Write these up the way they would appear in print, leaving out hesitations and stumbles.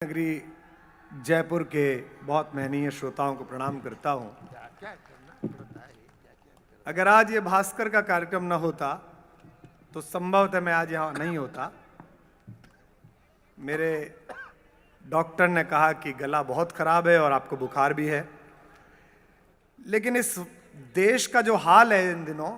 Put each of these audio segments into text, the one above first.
नगरी जयपुर के बहुत महनीय श्रोताओं को प्रणाम करता हूं। अगर आज ये भास्कर का कार्यक्रम न होता तो संभवतः मैं आज यहाँ नहीं होता। मेरे डॉक्टर ने कहा कि गला बहुत खराब है और आपको बुखार भी है, लेकिन इस देश का जो हाल है इन दिनों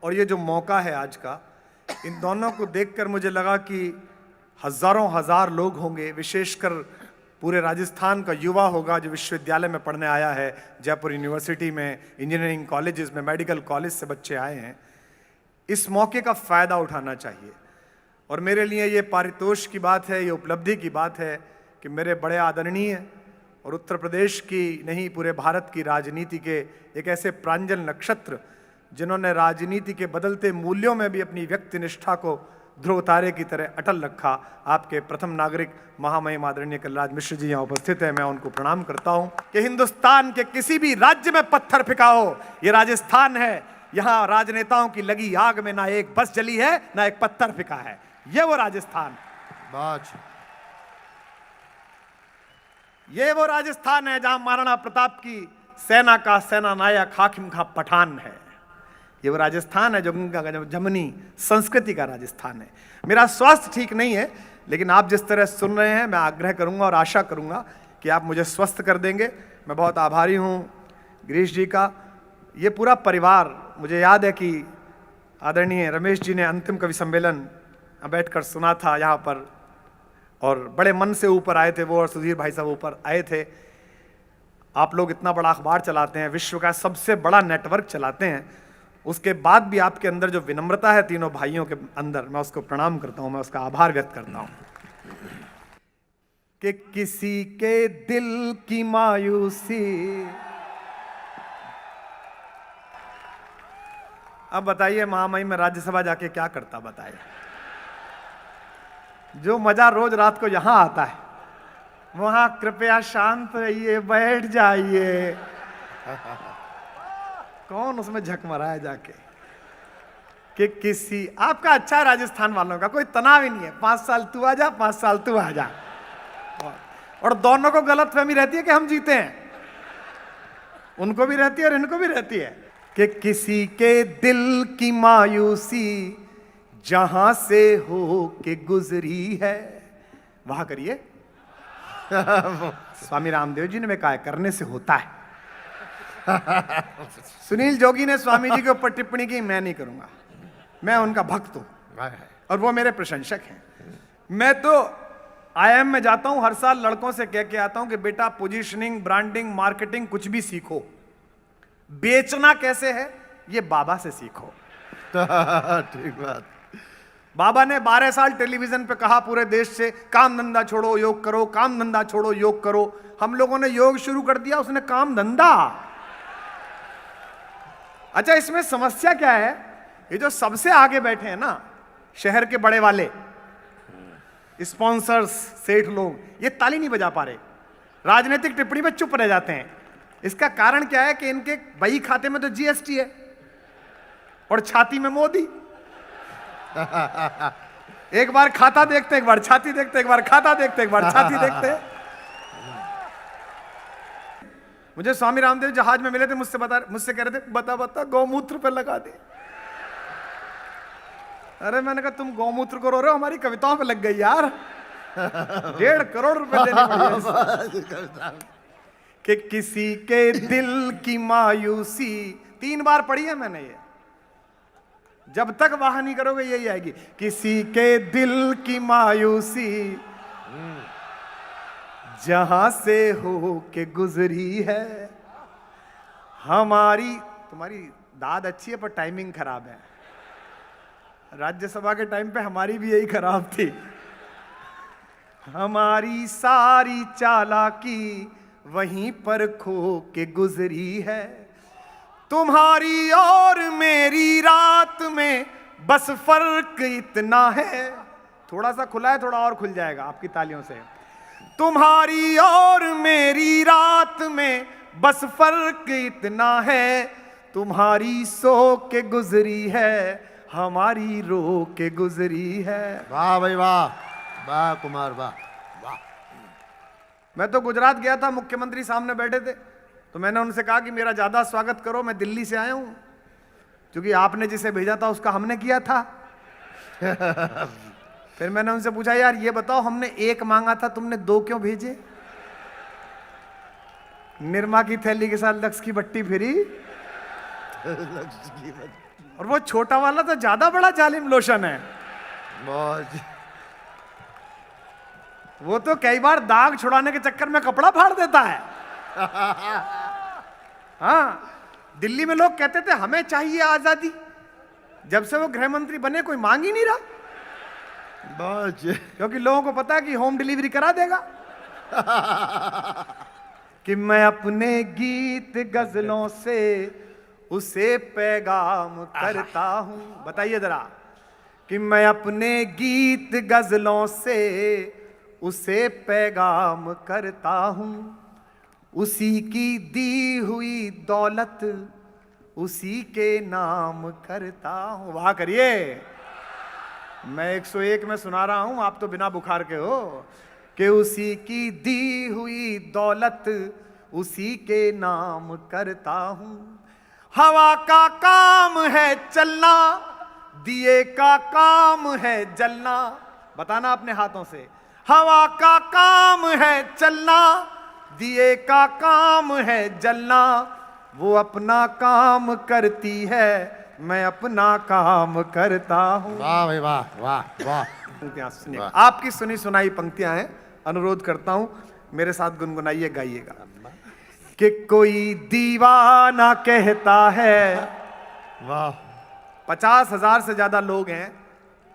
और ये जो मौका है आज का, इन दोनों को देखकर मुझे लगा कि हजारों हजार लोग होंगे, विशेषकर पूरे राजस्थान का युवा होगा जो विश्वविद्यालय में पढ़ने आया है। जयपुर यूनिवर्सिटी में, इंजीनियरिंग कॉलेजेस में, मेडिकल कॉलेज से बच्चे आए हैं। इस मौके का फ़ायदा उठाना चाहिए और मेरे लिए ये पारितोष की बात है, ये उपलब्धि की बात है कि मेरे बड़े आदरणीय और उत्तर प्रदेश की नहीं पूरे भारत की राजनीति के एक ऐसे प्रांजल नक्षत्र जिन्होंने राजनीति के बदलते मूल्यों में भी अपनी व्यक्तिनिष्ठा को ध्रुव तारे की तरह अटल रखा, आपके प्रथम नागरिक महामहिम आदरणीय कलराज मिश्र जी यहाँ उपस्थित हैं। मैं उनको प्रणाम करता हूँ कि हिंदुस्तान के किसी भी राज्य में पत्थर फेंका हो, ये राजस्थान है। यहाँ राजनेताओं की लगी आग में ना एक बस जली है ना एक पत्थर फेंका है। ये वो राजस्थान, ये वो राजस्थान है जहां महाराणा प्रताप की सेना का सेना नायक हाकिम खां पठान है। ये वो राजस्थान है जो गंगा जमुनी संस्कृति का राजस्थान है। मेरा स्वास्थ्य ठीक नहीं है, लेकिन आप जिस तरह सुन रहे हैं, मैं आग्रह करूंगा और आशा करूंगा कि आप मुझे स्वस्थ कर देंगे। मैं बहुत आभारी हूं गिरीश जी का। ये पूरा परिवार, मुझे याद है कि आदरणीय रमेश जी ने अंतिम कवि सम्मेलन बैठकर सुना था यहाँ पर, और बड़े मन से ऊपर आए थे वो, और सुधीर भाई साहब ऊपर आए थे। आप लोग इतना बड़ा अखबार चलाते हैं, विश्व का सबसे बड़ा नेटवर्क चलाते हैं, उसके बाद भी आपके अंदर जो विनम्रता है तीनों भाइयों के अंदर, मैं उसको प्रणाम करता हूं, मैं उसका आभार व्यक्त करता हूं। कि किसी के दिल की मायूसी, अब बताइए महामहिम में राज्यसभा जाके क्या करता, बताइए। जो मजा रोज रात को यहां आता है, वहां कृपया शांत रहिए, बैठ जाइए। कौन उसमें झकमरा है जाके कि किसी आपका अच्छा है। राजस्थान वालों का कोई तनाव ही नहीं है, 5 साल तू आ जा, 5 साल तू आ जा, और दोनों को गलतफहमी रहती है कि हम जीते हैं। उनको भी रहती है और इनको भी रहती है कि किसी के दिल की मायूसी जहां से हो के गुजरी है, वहां करिए। स्वामी रामदेव जी ने मैं कहा करने से होता है। सुनील जोगी ने स्वामी जी के ऊपर टिप्पणी की, मैं नहीं करूंगा, मैं उनका भक्त हूं और वो मेरे प्रशंसक हैं। मैं तो आईएम में जाता हूं, हर साल लड़कों से कह के आता हूं कि बेटा पोजीशनिंग, ब्रांडिंग, मार्केटिंग कुछ भी सीखो, बेचना कैसे है ये बाबा से सीखो। ठीक बात। बाबा ने 12 साल टेलीविजन पे कहा पूरे देश से, काम धंधा छोड़ो योग करो, काम धंधा छोड़ो योग करो। हम लोगों ने योग शुरू कर दिया, उसने काम धंधा। अच्छा, इसमें समस्या क्या है? ये जो सबसे आगे बैठे हैं ना, शहर के बड़े वाले स्पॉन्सर्स, सेठ लोग, ये ताली नहीं बजा पा रहे, राजनीतिक टिप्पणी पे चुप रह जाते हैं। इसका कारण क्या है कि इनके बही खाते में तो जीएसटी है और छाती में मोदी। एक बार खाता देखते, एक बार छाती देखते, एक बार खाता देखते, एक बार छाती देखते। मुझे स्वामी रामदेव जहाज में मिले थे, मुझसे कह रहे थे बता गौमूत्र पे लगा दे। अरे मैंने कहा तुम गौमूत्र को रो रहे हो, हमारी कविताओं पे लग गई यार। 1.5 करोड़ रुपए देने पड़े। कि किसी के दिल की मायूसी, 3 बार पढ़ी है मैंने ये, जब तक वाह नहीं करोगे यही आएगी। किसी के दिल की मायूसी जहां से हो के गुजरी है हमारी। तुम्हारी दाद अच्छी है पर टाइमिंग खराब है। राज्यसभा के टाइम पे हमारी भी यही खराब थी। हमारी सारी चालाकी वहीं पर खो के गुजरी है। तुम्हारी और मेरी रात में बस फर्क इतना है। थोड़ा सा खुला है, थोड़ा और खुल जाएगा आपकी तालियों से। तुम्हारी और मेरी रात में बस फर्क इतना है, तुम्हारी सो के गुजरी है, हमारी रो के गुजरी है। वाह भाई वाह, वाह कुमार वाह। मैं तो गुजरात गया था, मुख्यमंत्री सामने बैठे थे, तो मैंने उनसे कहा कि मेरा ज्यादा स्वागत करो, मैं दिल्ली से आया हूं, क्योंकि आपने जिसे भेजा था उसका हमने किया था। फिर मैंने उनसे पूछा, यार ये बताओ, हमने एक मांगा था, तुमने 2 क्यों भेजे? निरमा की थैली के साथ लक्स की बट्टी फिरी, और वो छोटा वाला तो ज्यादा बड़ा जालिम लोशन है। बहुत वो तो कई बार दाग छुड़ाने के चक्कर में कपड़ा फाड़ देता है। हाँ, दिल्ली में लोग कहते थे हमें चाहिए आजादी, जब से वो गृह मंत्री बने कोई मांग ही नहीं रहा, बहुत क्योंकि लोगों को पता है कि होम डिलीवरी करा देगा। कि मैं अपने गीत गजलों से उसे पैगाम करता हूं, बताइए जरा, कि मैं अपने गीत गजलों से उसे पैगाम करता हूं, उसी की दी हुई दौलत उसी के नाम करता हूं। वाह करिए, मैं 101 में सुना रहा हूं, आप तो बिना बुखार के हो। कि उसी की दी हुई दौलत उसी के नाम करता हूं, हवा का काम है चलना, दिए का काम है जलना, बताना अपने हाथों से, हवा का काम है चलना, दिए का काम है जलना, वो अपना काम करती है, मैं अपना काम करता हूं। वाह भाई वाह वाह वाह। पंक्तियां सुनिए, वाह। आपकी सुनी सुनाई पंक्तियां हैं, अनुरोध करता हूं मेरे साथ गुनगुनाइए, गाइएगा। कि कोई दीवाना कहता है, वाह 50,000 से ज्यादा लोग हैं,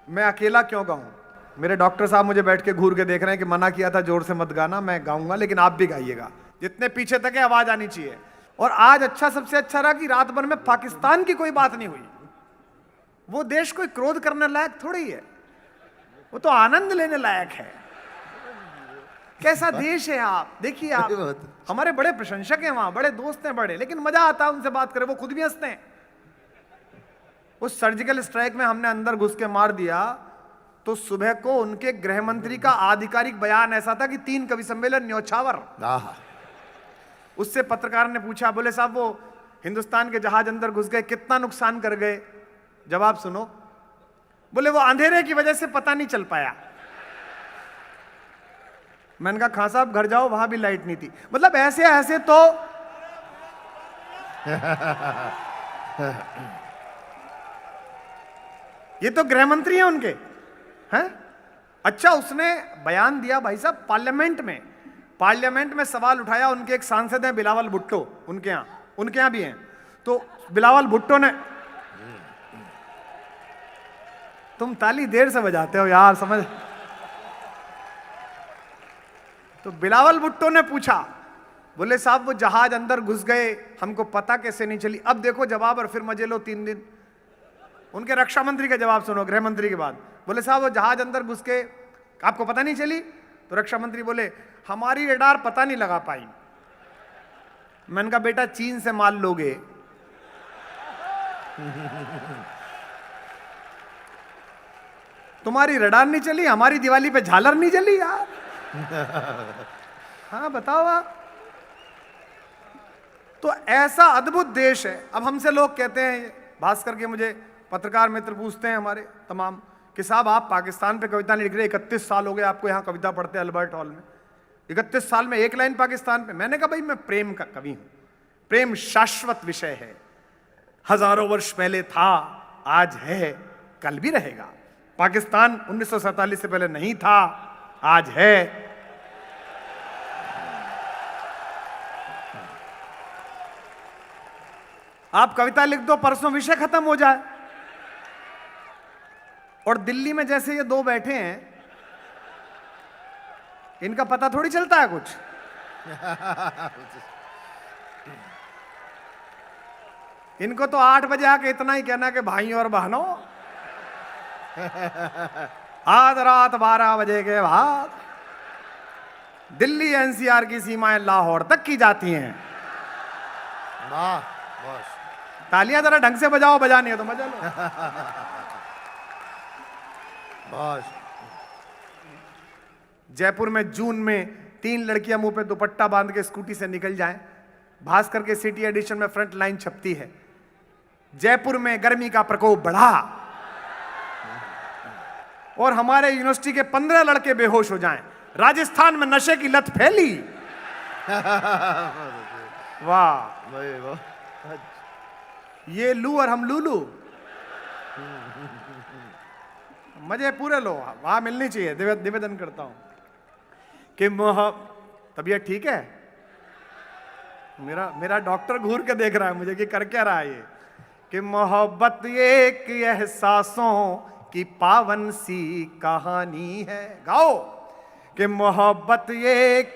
मैं अकेला क्यों गाऊं? मेरे डॉक्टर साहब मुझे बैठ के घूर के देख रहे हैं कि मना किया था जोर से मत गाना, मैं गाऊंगा, लेकिन आप भी गाइएगा, जितने पीछे तक है आवाज आनी चाहिए। और आज अच्छा, सबसे अच्छा रहा कि रात भर में पाकिस्तान की कोई बात नहीं हुई। वो देश कोई क्रोध करने लायक थोड़ी है, वो तो आनंद लेने लायक है। कैसा देश है आप देखिए, आप हमारे बड़े प्रशंसक हैं वहां, बड़े दोस्त हैं बड़े, लेकिन मजा आता है उनसे बात करें, वो खुद भी हंसते हैं। उस सर्जिकल स्ट्राइक में हमने अंदर घुस के मार दिया, तो सुबह को उनके गृह मंत्री का आधिकारिक बयान ऐसा था कि 3 कवि सम्मेलन न्योछावर। उससे पत्रकार ने पूछा, बोले साहब वो हिंदुस्तान के जहाज अंदर घुस गए, कितना नुकसान कर गए? जवाब सुनो, बोले वो अंधेरे की वजह से पता नहीं चल पाया। मैंने कहा खां साहब घर जाओ, वहां भी लाइट नहीं थी। मतलब ऐसे ऐसे तो ये तो गृह मंत्री हैं उनके, हैं? अच्छा, उसने बयान दिया भाई साहब पार्लियामेंट में सवाल उठाया, उनके एक सांसद हैं बिलावल भुट्टो, उनके यहां भी हैं, तो बिलावल भुट्टो ने, तुम ताली देर से बजाते हो यार, समझ। तो बिलावल भुट्टो ने पूछा, बोले साहब वो जहाज अंदर घुस गए, हमको पता कैसे नहीं चली? अब देखो जवाब, और फिर मजे लो 3 दिन। उनके रक्षा मंत्री का जवाब सुनो, गृह मंत्री के बाद। बोले साहब वो जहाज अंदर घुस के आपको पता नहीं चली? तो रक्षा मंत्री बोले हमारी रडार पता नहीं लगा पाई। मैंने कहा बेटा चीन से माल लोगे, तुम्हारी रडार नहीं चली, हमारी दिवाली पे झालर नहीं जली यार। हाँ बताओ आप। तो ऐसा अद्भुत देश है। अब हमसे लोग कहते हैं, भास्कर के मुझे पत्रकार मित्र पूछते हैं हमारे तमाम, कि साहब आप पाकिस्तान पे कविता नहीं लिख रहे, 31 साल हो गए आपको यहाँ कविता पढ़ते अल्बर्ट हॉल में, 31 साल में एक लाइन पाकिस्तान पे। मैंने कहा भाई मैं प्रेम का कवि हूं, प्रेम शाश्वत विषय है, हजारों वर्ष पहले था, आज है, कल भी रहेगा। पाकिस्तान 1947 से पहले नहीं था, आज है। आप कविता लिख दो, परसों विषय खत्म हो जाए। और दिल्ली में जैसे ये 2 बैठे हैं, इनका पता थोड़ी चलता है कुछ। इनको तो 8 बजे आके इतना ही कहना कि भाई और बहनों, आज रात 12 बजे के बाद दिल्ली एनसीआर की सीमाएं लाहौर तक की जाती हैं। वाह बस। तालियां जरा ढंग से बजाओ, बजानी है तो मजा लो। बस। जयपुर में जून में 3 लड़कियां मुंह पे दुपट्टा बांध के स्कूटी से निकल जाएं। भास्कर के सिटी एडिशन में फ्रंट लाइन छपती है, जयपुर में गर्मी का प्रकोप बढ़ा और हमारे यूनिवर्सिटी के 15 लड़के बेहोश हो जाएं। राजस्थान में नशे की लत फैली। वाह, भाई वाह, ये लू और हम लूलू। मजे पूरे लो, वहां मिलनी चाहिए। निवेदन करता हूं कि तबीयत ठीक है? मेरा डॉक्टर घूर के देख रहा है मुझे कि कर क्या रहा है ये। कि मोहब्बत एक एहसासों की पावन सी कहानी है। गाओ कि मोहब्बत एक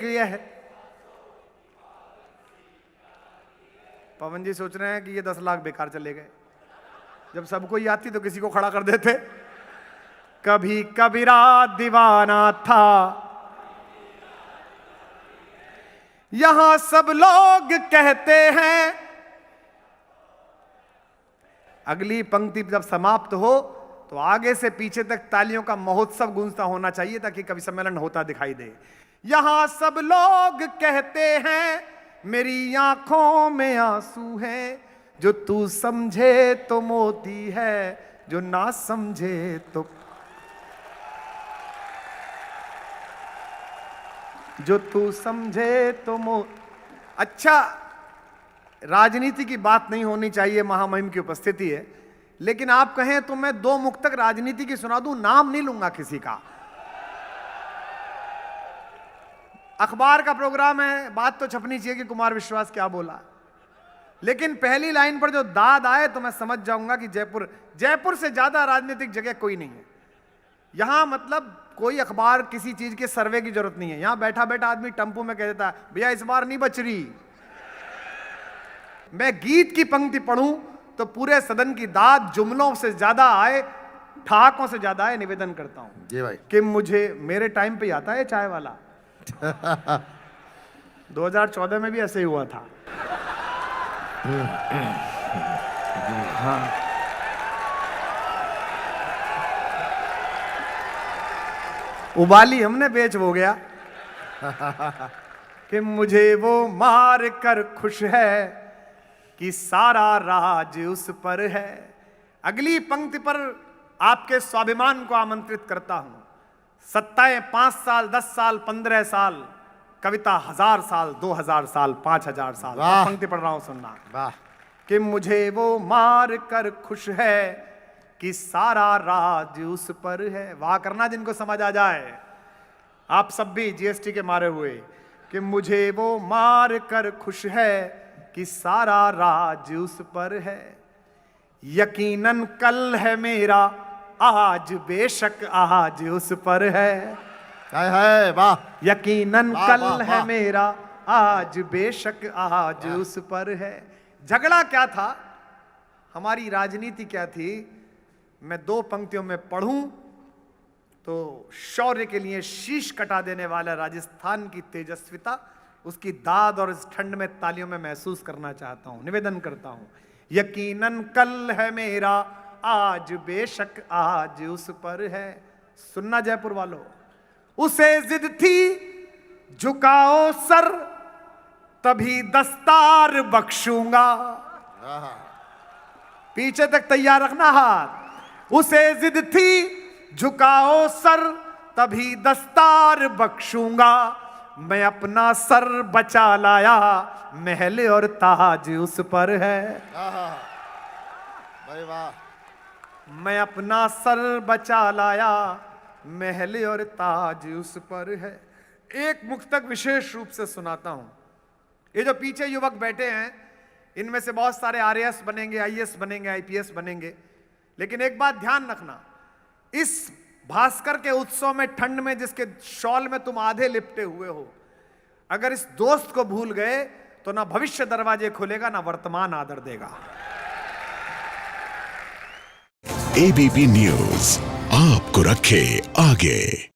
पवन जी सोच रहे हैं कि ये 10 लाख बेकार चले गए। जब सबको ही आती तो किसी को खड़ा कर देते। कभी कबीरा दीवाना था, यहां सब लोग कहते हैं। अगली पंक्ति जब समाप्त हो तो आगे से पीछे तक तालियों का महोत्सव गूंजता होना चाहिए ताकि कवि सम्मेलन होता दिखाई दे। यहां सब लोग कहते हैं, मेरी आंखों में आंसू हैं। जो तू समझे तो मोती है, जो ना समझे तो जो तू समझे तो अच्छा, राजनीति की बात नहीं होनी चाहिए, महामहिम की उपस्थिति है, लेकिन आप कहें तो मैं 2 मुक्तक राजनीति की सुना दूं, नाम नहीं लूंगा किसी का। अखबार का प्रोग्राम है, बात तो छपनी चाहिए कि कुमार विश्वास क्या बोला, लेकिन पहली लाइन पर जो दाद आए तो मैं समझ जाऊंगा कि जयपुर से ज्यादा राजनीतिक जगह कोई नहीं है। यहां मतलब कोई अखबार किसी चीज के सर्वे की जरूरत नहीं है। यहां बैठा बैठा आदमी टंपू में कह देता है, भैया इस बार नहीं बच रही। मैं गीत की पंक्ति पढ़ूं तो पूरे सदन की दाद जुमलों से ज्यादा आए, ठहाकों से ज्यादा आए। निवेदन करता हूं जी भाई कि मुझे मेरे टाइम पे आता है चाय वाला। 2014 में भी ऐसे ही हुआ था। हाँ, उबाली हमने बेच हो गया कि मुझे वो मार कर खुश है कि सारा राज उस पर है। अगली पंक्ति पर आपके स्वाभिमान को आमंत्रित करता हूं। सत्ताएं 5 साल, 10 साल, 15 साल, कविता 1000 साल, 2000 साल, 5000 साल। पंक्ति पढ़ रहा हूं, सुनना। वाह। कि मुझे वो मार कर खुश है कि सारा राज उस पर है। वाह करना जिनको समझ आ जाए। आप सब भी जीएसटी के मारे हुए। कि मुझे वो मार कर खुश है कि सारा राज उस पर है। यकीनन कल है मेरा, आज बेशक आज उस पर है। वाह। यकीनन वाह, कल वाह, है वाह। मेरा, आज बेशक आज उस पर है। झगड़ा क्या था, हमारी राजनीति क्या थी, मैं 2 पंक्तियों में पढ़ूं तो शौर्य के लिए शीश कटा देने वाला राजस्थान की तेजस्विता, उसकी दाद और इस ठंड में तालियों में महसूस करना चाहता हूं। निवेदन करता हूं। यकीनन कल है मेरा, आज बेशक आज उस पर है। सुनना जयपुर वालों, उसे जिद थी झुकाओ सर, तभी दस्तार बख्शूंगा। पीछे तक तैयार रखना हाथ। उसे जिद थी झुकाओ सर, तभी दस्तार बख्शूंगा। मैं अपना सर बचा लाया, महल और ताज उस पर है। भाई वाह। मैं अपना सर बचा लाया, महल और ताज उस पर है। एक मुक्तक विशेष रूप से सुनाता हूं। ये जो पीछे युवक बैठे हैं, इनमें से बहुत सारे आरएएस बनेंगे, आईएएस बनेंगे, आईपीएस बनेंगे, लेकिन एक बात ध्यान रखना, इस भास्कर के उत्सव में ठंड में जिसके शॉल में तुम आधे लिपटे हुए हो, अगर इस दोस्त को भूल गए तो ना भविष्य दरवाजे खोलेगा, ना वर्तमान आदर देगा। एबीपी न्यूज आपको रखे आगे।